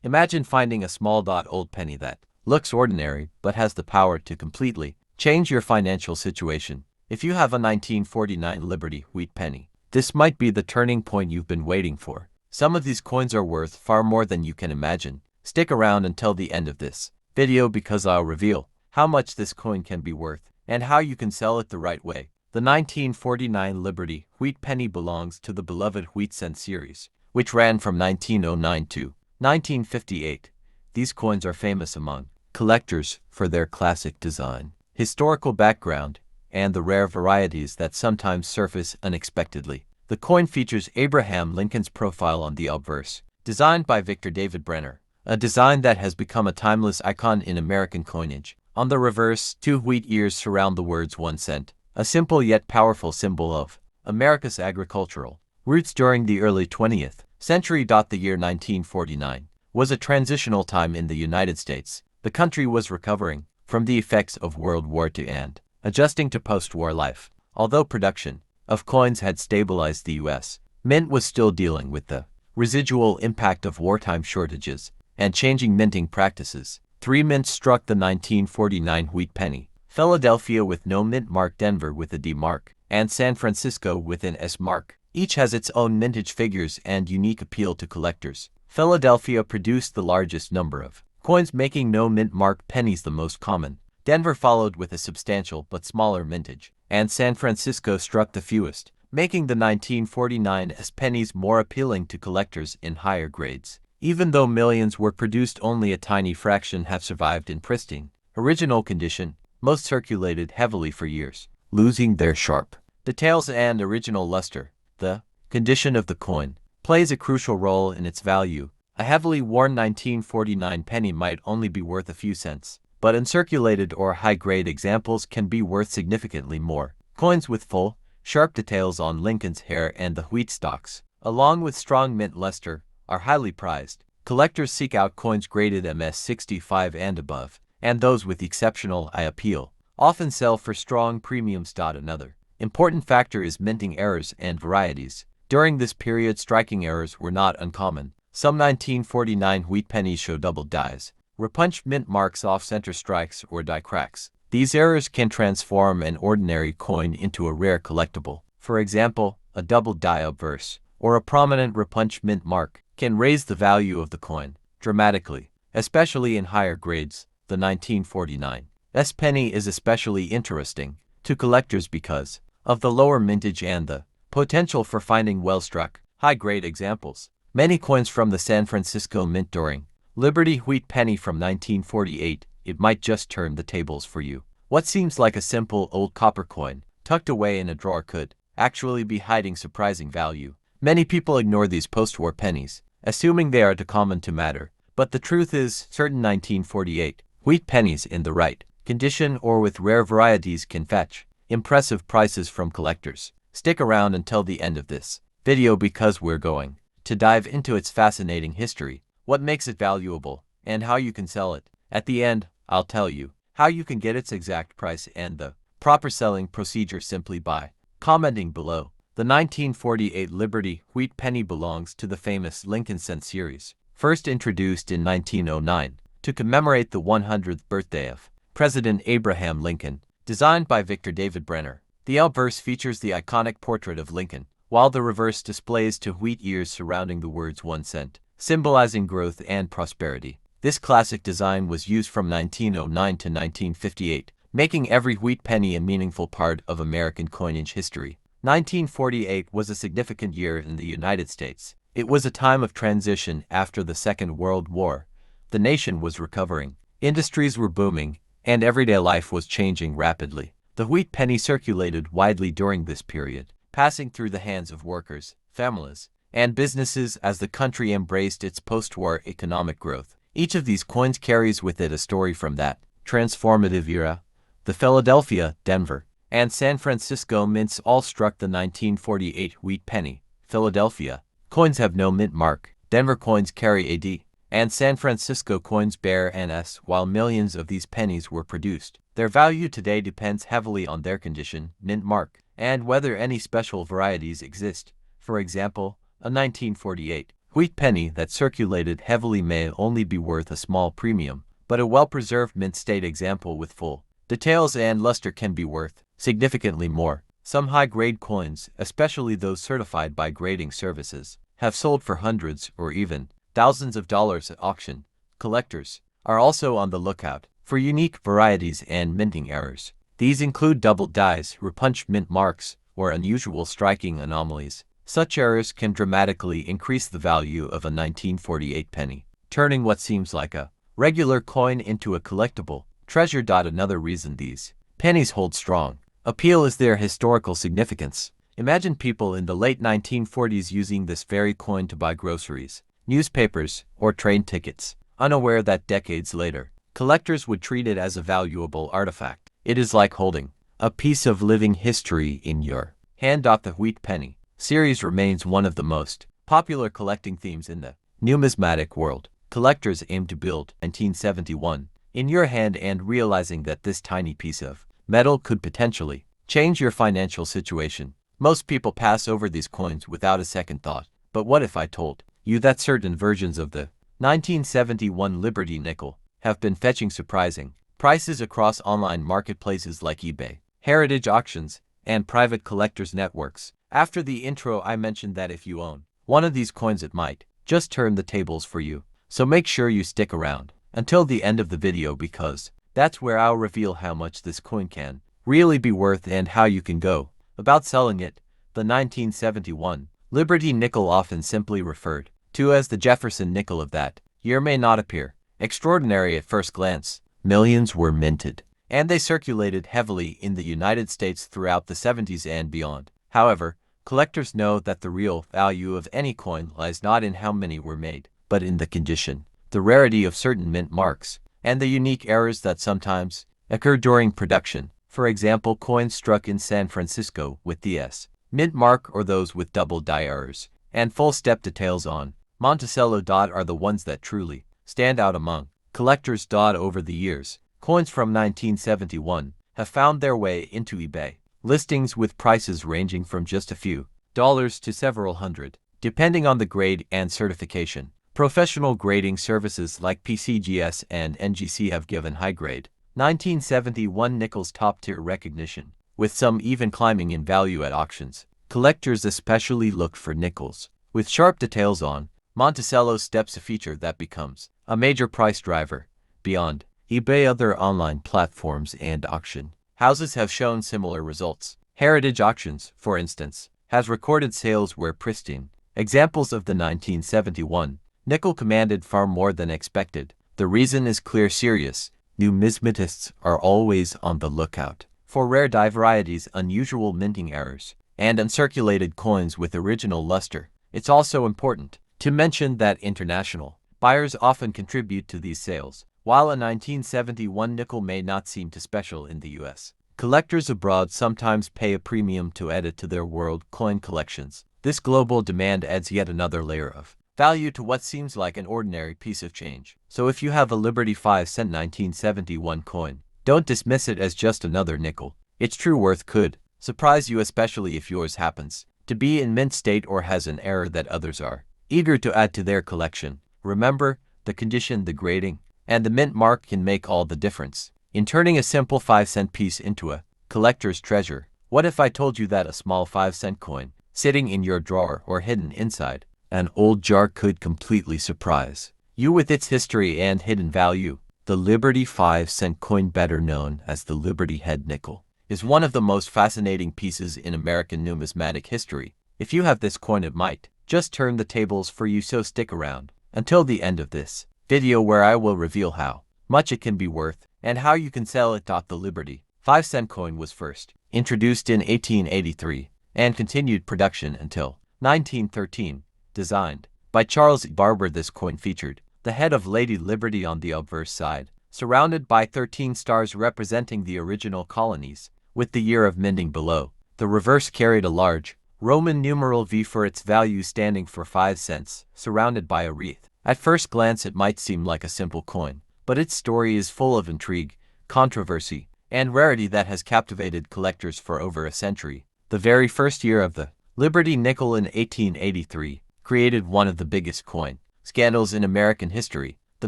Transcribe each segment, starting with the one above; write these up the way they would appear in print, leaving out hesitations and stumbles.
Imagine finding a small old penny that looks ordinary but has the power to completely change your financial situation. If you have a 1949 Liberty wheat penny, this might be the turning point you've been waiting for. Some of these coins are worth far more than you can imagine. Stick around until the end of this video because I'll reveal how much this coin can be worth and how you can sell it the right way. The 1949 Liberty wheat penny belongs to the beloved wheat cent series, which ran from 1909 to 1958. These coins are famous among collectors for their classic design, historical background, and the rare varieties that sometimes surface unexpectedly. The coin features Abraham Lincoln's profile on the obverse, designed by Victor David Brenner, a design that has become a timeless icon in American coinage. On the reverse, 2 wheat ears surround the words 1 cent, a simple yet powerful symbol of America's agricultural roots during the early 20th century. The year 1949 was a transitional time in the United States. The country was recovering from the effects of World War II and adjusting to post-war life. Although production of coins had stabilized, the U.S. Mint was still dealing with the residual impact of wartime shortages and changing minting practices. 3 mints struck the 1949 wheat penny: Philadelphia with no mint mark, Denver with a D mark, and San Francisco with an S mark. Each has its own mintage figures and unique appeal to collectors. Philadelphia produced the largest number of coins, making no mint mark pennies the most common. Denver followed with a substantial but smaller mintage, and San Francisco struck the fewest, making the 1949 S pennies more appealing to collectors in higher grades. Even though millions were produced, only a tiny fraction have survived in pristine, original condition. Most circulated heavily for years, losing their sharp details and original luster. The condition of the coin plays a crucial role in its value. A heavily worn 1949 penny might only be worth a few cents, but uncirculated or high-grade examples can be worth significantly more. Coins with full, sharp details on Lincoln's hair and the wheat stalks, along with strong mint luster, are highly prized. Collectors seek out coins graded MS65 and above, and those with exceptional eye appeal often sell for strong premiums. Another important factor is minting errors and varieties. During this period, striking errors were not uncommon. Some 1949 wheat pennies show doubled dies, repunched mint marks, off-center strikes, or die cracks. These errors can transform an ordinary coin into a rare collectible. For example, a doubled die obverse or a prominent repunched mint mark can raise the value of the coin dramatically, especially in higher grades. The 1949 S penny is especially interesting to collectors because of the lower mintage and the potential for finding well-struck, high-grade examples. Many coins from the San Francisco Mint during Liberty wheat penny from 1948, it might just turn the tables for you. What seems like a simple old copper coin tucked away in a drawer could actually be hiding surprising value. Many people ignore these post-war pennies, assuming they are too common to matter, but the truth is, certain 1948 wheat pennies in the right condition or with rare varieties can fetch impressive prices from collectors. Stick around until the end of this video because we're going to dive into its fascinating history, what makes it valuable, and how you can sell it. At the end, I'll tell you how you can get its exact price and the proper selling procedure simply by commenting below. The 1948 Liberty wheat penny belongs to the famous Lincoln cent series, first introduced in 1909 to commemorate the 100th birthday of President Abraham Lincoln, designed by Victor David Brenner. The obverse features the iconic portrait of Lincoln, while the reverse displays 2 wheat ears surrounding the words 1 cent, symbolizing growth and prosperity. This classic design was used from 1909 to 1958, making every wheat penny a meaningful part of American coinage history. 1948 was a significant year in the United States. It was a time of transition after the Second World War. The nation was recovering, industries were booming, and everyday life was changing rapidly. The wheat penny circulated widely during this period, passing through the hands of workers, families, and businesses as the country embraced its post-war economic growth. Each of these coins carries with it a story from that transformative era. The Philadelphia, Denver, and San Francisco mints all struck the 1948 wheat penny. Philadelphia coins have no mint mark, Denver coins carry a D, and San Francisco coins bear an S. While millions of these pennies were produced, their value today depends heavily on their condition, mint mark, and whether any special varieties exist. For example, a 1948 wheat penny that circulated heavily may only be worth a small premium, but a well-preserved mint-state example with full details and luster can be worth significantly more. Some high-grade coins, especially those certified by grading services, have sold for hundreds or even thousands of dollars at auction. Collectors are also on the lookout for unique varieties and minting errors. These include double dyes, repunched mint marks, or unusual striking anomalies. Such errors can dramatically increase the value of a 1948 penny, turning what seems like a regular coin into a collectible treasure. Another reason these pennies hold strong appeal is their historical significance. Imagine people in the late 1940s using this very coin to buy groceries, newspapers, or train tickets, unaware that decades later, collectors would treat it as a valuable artifact. It is like holding a piece of living history in your hand. The wheat penny series remains one of the most popular collecting themes in the numismatic world. Collectors aim to build 1971 in your hand, and realizing that this tiny piece of metal could potentially change your financial situation. Most people pass over these coins without a second thought. But what if I told you that certain versions of the 1971 Liberty nickel have been fetching surprising prices across online marketplaces like eBay, heritage auctions, and private collectors networks? After the intro, I mentioned that if you own one of these coins, it might just turn the tables for you. So make sure you stick around until the end of the video, because that's where I'll reveal how much this coin can really be worth and how you can go about selling it. The 1971 Liberty nickel, often simply referred to as the Jefferson nickel of that year, may not appear extraordinary at first glance. Millions were minted, and they circulated heavily in the United States throughout the 70s and beyond. However, collectors know that the real value of any coin lies not in how many were made, but in the condition, the rarity of certain mint marks, and the unique errors that sometimes occur during production. For example, coins struck in San Francisco with the S mint mark, or those with double die errors and full step details on Monticello. Are the ones that truly stand out among collectors. Over the years, coins from 1971 have found their way into eBay listings with prices ranging from just a few dollars to several hundred, depending on the grade and certification. Professional grading services like PCGS and NGC have given high-grade 1971 nickels top-tier recognition, with some even climbing in value at auctions. Collectors especially look for nickels with sharp details on Monticello steps, a feature that becomes a major price driver. Beyond eBay, other online platforms and auction houses have shown similar results. Heritage Auctions, for instance, has recorded sales where pristine examples of the 1971 nickel commanded far more than expected. The reason is clear: serious numismatists are always on the lookout for rare die varieties, unusual minting errors, and uncirculated coins with original luster. It's also important to mention that international buyers often contribute to these sales. While a 1971 nickel may not seem too special in the US, collectors abroad sometimes pay a premium to add it to their world coin collections. This global demand adds yet another layer of value to what seems like an ordinary piece of change. So if you have a Liberty 5-cent 1971 coin, don't dismiss it as just another nickel. Its true worth could surprise you, especially if yours happens to be in mint state or has an error that others are eager to add to their collection. Remember, the condition, the grading, and the mint mark can make all the difference in turning a simple 5-cent piece into a collector's treasure. What if I told you that a small 5-cent coin sitting in your drawer or hidden inside an old jar could completely surprise you with its history and hidden value? The Liberty 5-cent coin, better known as the Liberty Head nickel, is one of the most fascinating pieces in American numismatic history. If you have this coin, it might just turn the tables for you, so stick around until the end of this video, where I will reveal how much it can be worth and how you can sell it. The Liberty 5-cent coin was first introduced in 1883 and continued production until 1913. Designed by Charles Barber, this coin featured the head of Lady Liberty on the obverse side, surrounded by 13 stars representing the original colonies, with the year of minting below. The reverse carried a large Roman numeral V for its value, standing for 5 cents, surrounded by a wreath. At first glance, it might seem like a simple coin, but its story is full of intrigue, controversy, and rarity that has captivated collectors for over a century. The very first year of the Liberty nickel, in 1883, created one of the biggest coin scandals in American history. The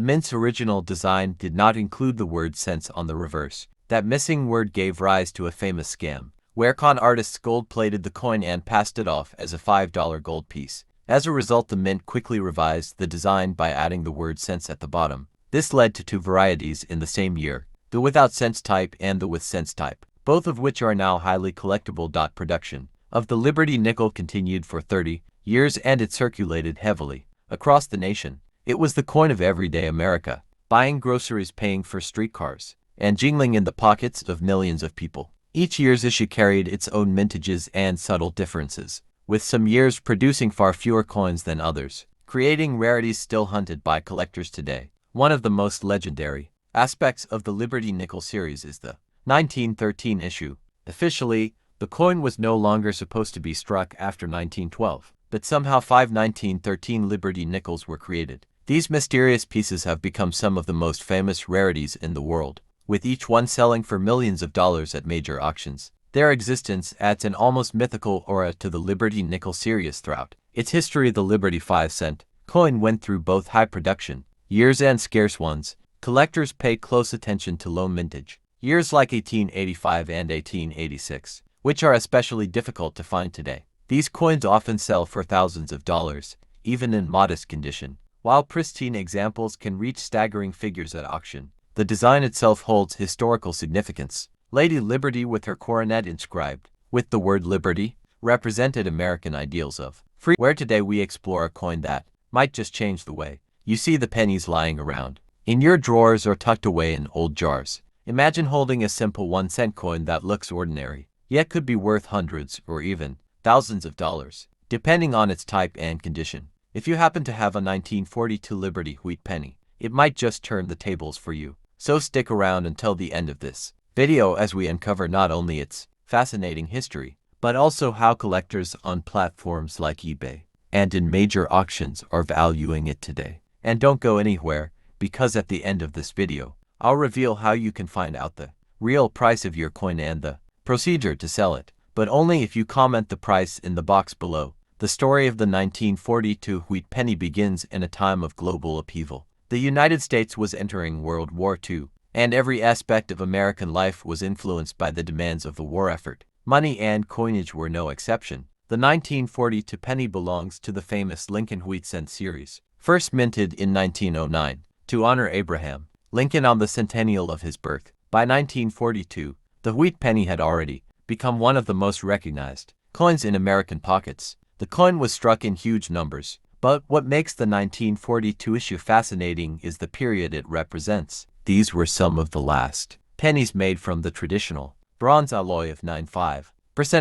mint's original design did not include the word cents on the reverse. That missing word gave rise to a famous scam, where con artists gold-plated the coin and passed it off as a $5 gold piece. As a result, the mint quickly revised the design by adding the word cents at the bottom. This led to two varieties in the same year, the without cents type and the with cents type, both of which are now highly collectible. Production of the Liberty nickel continued for 30 years and it circulated heavily across the nation. It was the coin of everyday America, buying groceries, paying for streetcars, and jingling in the pockets of millions of people. Each year's issue carried its own mintages and subtle differences, with some years producing far fewer coins than others, creating rarities still hunted by collectors today. One of the most legendary aspects of the Liberty Nickel series is the 1913 issue. Officially, the coin was no longer supposed to be struck after 1912, but somehow 1913 Liberty Nickels were created. These mysterious pieces have become some of the most famous rarities in the world, with each one selling for millions of dollars at major auctions. Their existence adds an almost mythical aura to the Liberty Nickel series. Throughout its history, the Liberty 5-cent coin went through both high production years and scarce ones. Collectors paid close attention to low mintage years like 1885 and 1886, which are especially difficult to find today. These coins often sell for thousands of dollars, even in modest condition, while pristine examples can reach staggering figures at auction. The design itself holds historical significance. Lady Liberty, with her coronet inscribed with the word liberty, represented American ideals of free, where today we explore a coin that might just change the way you see the pennies lying around in your drawers or tucked away in old jars. Imagine holding a simple 1-cent coin that looks ordinary, yet could be worth hundreds or even thousands of dollars, depending on its type and condition. If you happen to have a 1942 Liberty wheat penny, it might just turn the tables for you. So stick around until the end of this video as we uncover not only its fascinating history, but also how collectors on platforms like eBay and in major auctions are valuing it today. And don't go anywhere, because at the end of this video, I'll reveal how you can find out the real price of your coin and the procedure to sell it, but only if you comment the price in the box below. The story of the 1942 wheat penny begins in a time of global upheaval. The United States was entering World War II, and every aspect of American life was influenced by the demands of the war effort. Money and coinage were no exception. The 1942 penny belongs to the famous Lincoln wheat cent series, first minted in 1909, to honor Abraham Lincoln on the centennial of his birth. By 1942, the wheat penny had already become one of the most recognized coins in American pockets. The coin was struck in huge numbers, but what makes the 1942 issue fascinating is the period it represents. These were some of the last pennies made from the traditional bronze alloy of 95%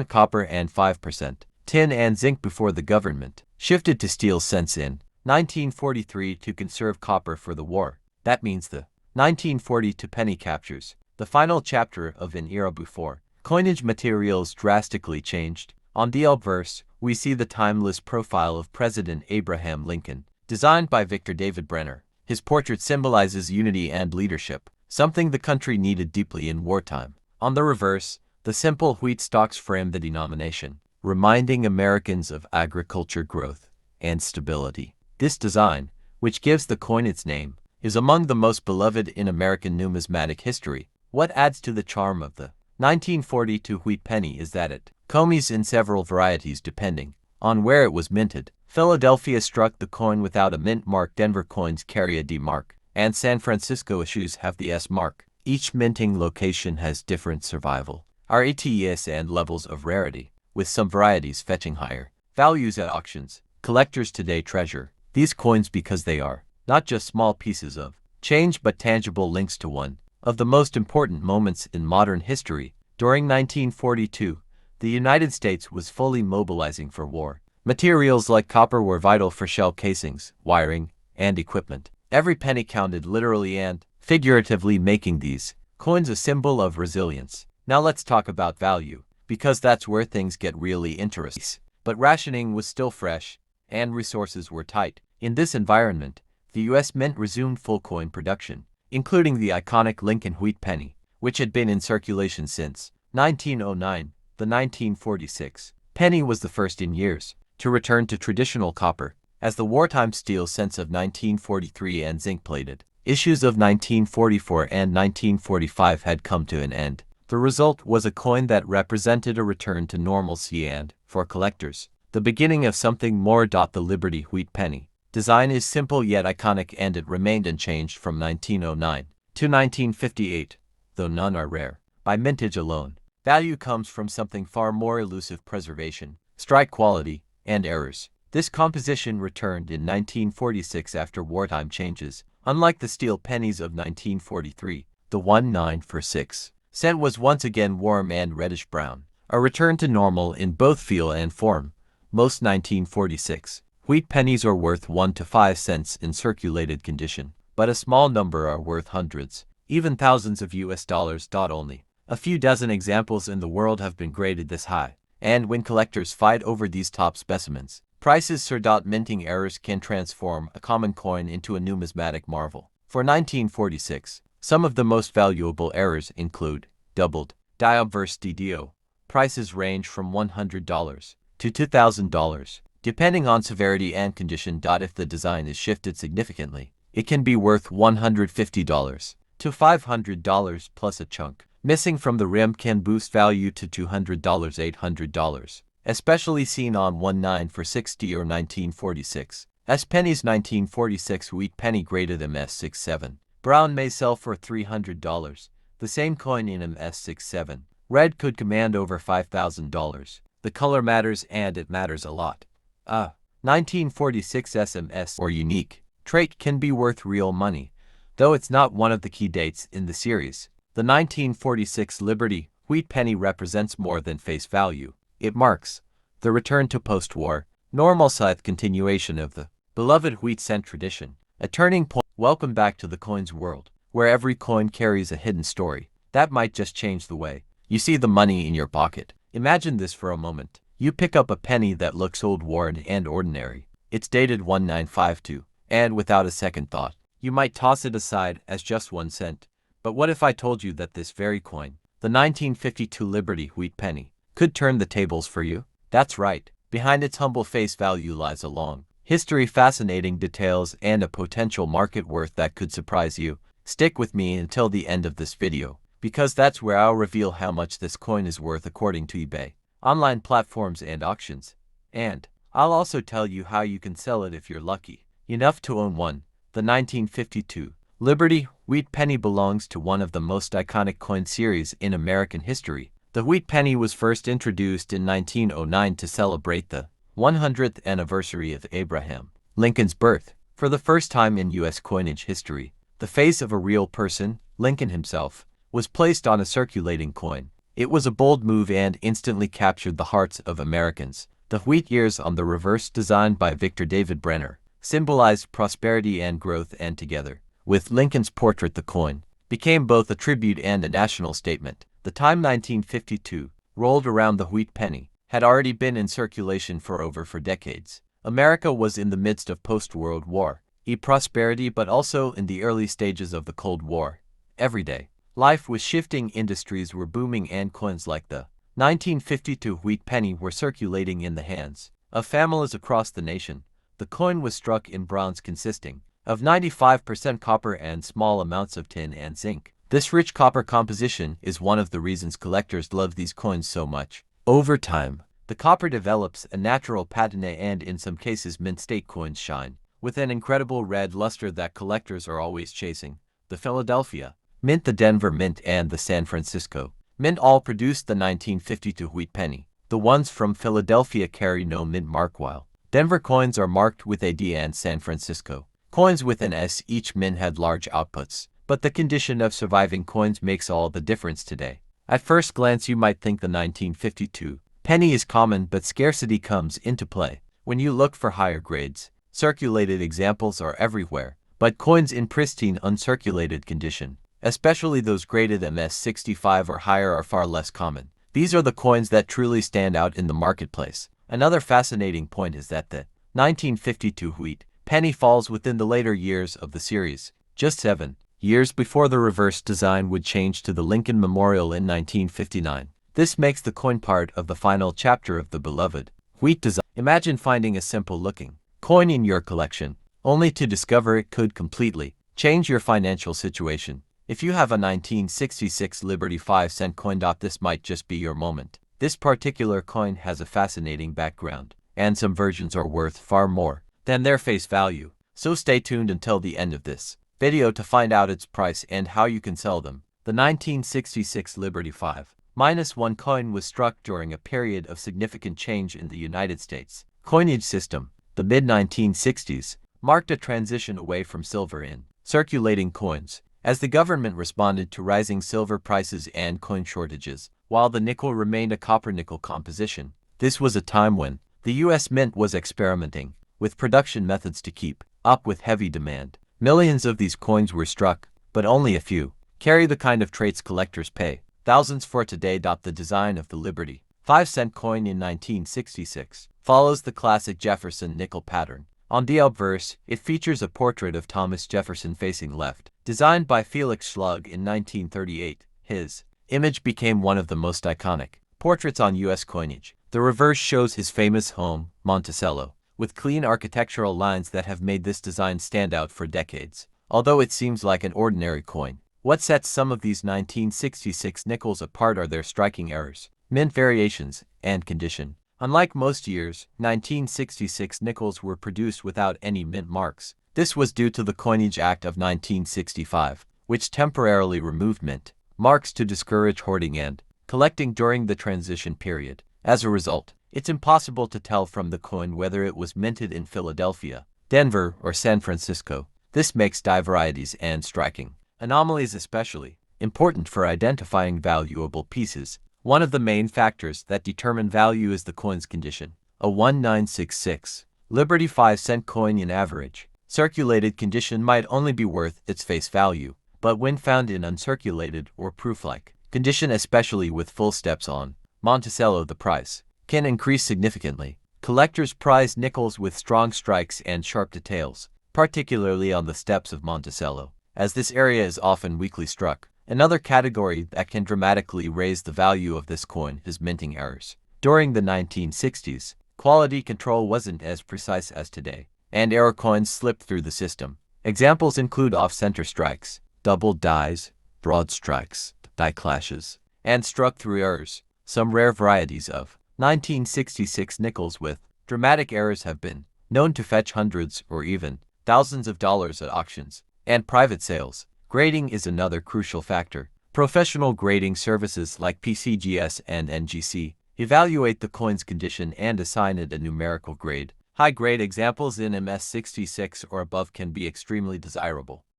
copper and 5% tin and zinc before the government shifted to steel cents in 1943 to conserve copper for the war. That means the 1942 penny captures the final chapter of an era before coinage materials drastically changed. On the obverse, we see the timeless profile of President Abraham Lincoln, designed by Victor David Brenner. His portrait symbolizes unity and leadership, something the country needed deeply in wartime. On the reverse, the simple wheat stalks frame the denomination, reminding Americans of agriculture growth and stability. This design, which gives the coin its name, is among the most beloved in American numismatic history. What adds to the charm of the 1942 wheat penny is that it comes in several varieties depending on where it was minted. Philadelphia struck the coin without a mint mark, Denver coins carry a D mark, and San Francisco issues have the S mark. Each minting location has different survival rates and levels of rarity, with some varieties fetching higher values at auctions. Collectors today treasure these coins because they are not just small pieces of change but tangible links to one of the most important moments in modern history. During 1942, the United States was fully mobilizing for war. Materials like copper were vital for shell casings, wiring, and equipment. Every penny counted, literally and figuratively, making these coins a symbol of resilience. Now let's talk about value, because that's where things get really interesting. But rationing was still fresh, and resources were tight. In this environment, the U.S. Mint resumed full coin production, including the iconic Lincoln wheat penny, which had been in circulation since 1909. The 1946 penny was the first in years to return to traditional copper, as the wartime steel cents of 1943 and zinc-plated issues of 1944 and 1945 had come to an end. The result was a coin that represented a return to normalcy and, for collectors, the beginning of something more. The Liberty Wheat Penny design is simple yet iconic, and it remained unchanged from 1909 to 1958, though none are rare. By mintage alone, value comes from something far more elusive: preservation, strike quality, and errors. This composition returned in 1946 after wartime changes. Unlike the steel pennies of 1943, the 1/9 for 6 cent was once again warm and reddish-brown, a return to normal in both feel and form. Most 1946 wheat pennies are worth 1 to 5 cents in circulated condition, but a small number are worth hundreds, even thousands of US dollars. Only a few dozen examples in the world have been graded this high, and when collectors fight over these top specimens, prices soar. Minting errors can transform a common coin into a numismatic marvel. For 1946, some of the most valuable errors include doubled diop versus DDO. Prices range from $100 to $2,000, depending on severity and condition. If the design is shifted significantly, it can be worth $150 to $500 plus a chunk missing from the rim can boost value to $200, $800, especially seen on 1/9 for 60 or 1946 S pennies. 1946 wheat penny graded MS67 brown may sell for $300. The same coin in MS67 red could command over $5,000. The color matters, and it matters a lot. 1946 SMS or unique trait can be worth real money, though it's not one of the key dates in the series. The 1946 Liberty Wheat Penny represents more than face value. It marks the return to post-war normalcy, continuation of the beloved wheat cent tradition, a turning point. Welcome back to the coins world, where every coin carries a hidden story that might just change the way you see the money in your pocket. Imagine this for a moment. You pick up a penny that looks old, worn, and ordinary. It's dated 1952, and without a second thought, you might toss it aside as just 1 cent. But what if I told you that this very coin, the 1952 Liberty Wheat Penny, could turn the tables for you? That's right. Behind its humble face value lies a long history, fascinating details, and a potential market worth that could surprise you. Stick with me until the end of this video, because that's where I'll reveal how much this coin is worth according to eBay, online platforms, and auctions. And I'll also tell you how you can sell it if you're lucky enough to own one. The 1952 Liberty Wheat Penny belongs to one of the most iconic coin series in American history. The wheat penny was first introduced in 1909 to celebrate the 100th anniversary of Abraham Lincoln's birth. For the first time in U.S. coinage history, the face of a real person, Lincoln himself, was placed on a circulating coin. It was a bold move and instantly captured the hearts of Americans. The wheat ears on the reverse, designed by Victor David Brenner, symbolized prosperity and growth, and together with Lincoln's portrait, the coin became both a tribute and a national statement. The time 1952 rolled around, the wheat penny had already been in circulation for decades. America was in the midst of post-World War prosperity, but also in the early stages of the Cold War. Every day, life was shifting, industries were booming, and coins like the 1952 wheat penny were circulating in the hands of families across the nation. The coin was struck in bronze, consisting of 95% copper and small amounts of tin and zinc. This rich copper composition is one of the reasons collectors love these coins so much. Over time, the copper develops a natural patina, and in some cases mint state coins shine with an incredible red luster that collectors are always chasing. The Philadelphia Mint, the Denver Mint, and the San Francisco Mint all produced the 1952 wheat penny. The ones from Philadelphia carry no mint mark, while Denver coins are marked with a D, and San Francisco coins with an S. Each mint had large outputs, but the condition of surviving coins makes all the difference today. At first glance, you might think the 1952 penny is common, but scarcity comes into play. When you look for higher grades, circulated examples are everywhere, but coins in pristine, uncirculated condition, especially those graded MS65 or higher, are far less common. These are the coins that truly stand out in the marketplace. Another fascinating point is that the 1952 wheat penny falls within the later years of the series, just 7 years before the reverse design would change to the Lincoln Memorial in 1959. This makes the coin part of the final chapter of the beloved wheat design. Imagine finding a simple-looking coin in your collection, only to discover it could completely change your financial situation. If you have a 1966 Liberty 5-cent coin, this might just be your moment. This particular coin has a fascinating background, and some versions are worth far more than their face value. So stay tuned until the end of this video to find out its price and how you can sell them. The 1966 Liberty 5-1 coin was struck during a period of significant change in the United States coinage system. The mid-1960s marked a transition away from silver in circulating coins, as the government responded to rising silver prices and coin shortages, while the nickel remained a copper-nickel composition. This was a time when the U.S. Mint was experimenting with production methods to keep up with heavy demand. Millions of these coins were struck, but only a few carry the kind of traits collectors pay thousands for today. The design of the Liberty 5-cent coin in 1966 follows the classic Jefferson nickel pattern. On the obverse, it features a portrait of Thomas Jefferson facing left, designed by Felix Schlug in 1938. His image became one of the most iconic portraits on U.S. coinage. The reverse shows his famous home, Monticello, with clean architectural lines that have made this design stand out for decades. Although it seems like an ordinary coin, what sets some of these 1966 nickels apart are their striking errors, mint variations, and condition. Unlike most years, 1966 nickels were produced without any mint marks. This was due to the Coinage Act of 1965, which temporarily removed mint marks to discourage hoarding and collecting during the transition period. As a result, it's impossible to tell from the coin whether it was minted in Philadelphia, Denver, or San Francisco. This makes die varieties and striking anomalies especially important for identifying valuable pieces. One of the main factors that determine value is the coin's condition. A 1966 Liberty 5-cent coin in average circulated condition might only be worth its face value, but when found in uncirculated or proof-like condition, especially with full steps on Monticello, the price can increase significantly. Collectors prize nickels with strong strikes and sharp details, particularly on the steps of Monticello, as this area is often weakly struck. Another category that can dramatically raise the value of this coin is minting errors. During the 1960s, quality control wasn't as precise as today, and error coins slipped through the system. Examples include off-center strikes, doubled dies, broad strikes, die clashes, and struck-through errors. Some rare varieties of 1966 nickels with dramatic errors have been known to fetch hundreds or even thousands of dollars at auctions and private sales. Grading is another crucial factor. Professional grading services like PCGS and NGC evaluate the coin's condition and assign it a numerical grade. High-grade examples in MS66 or above can be extremely desirable.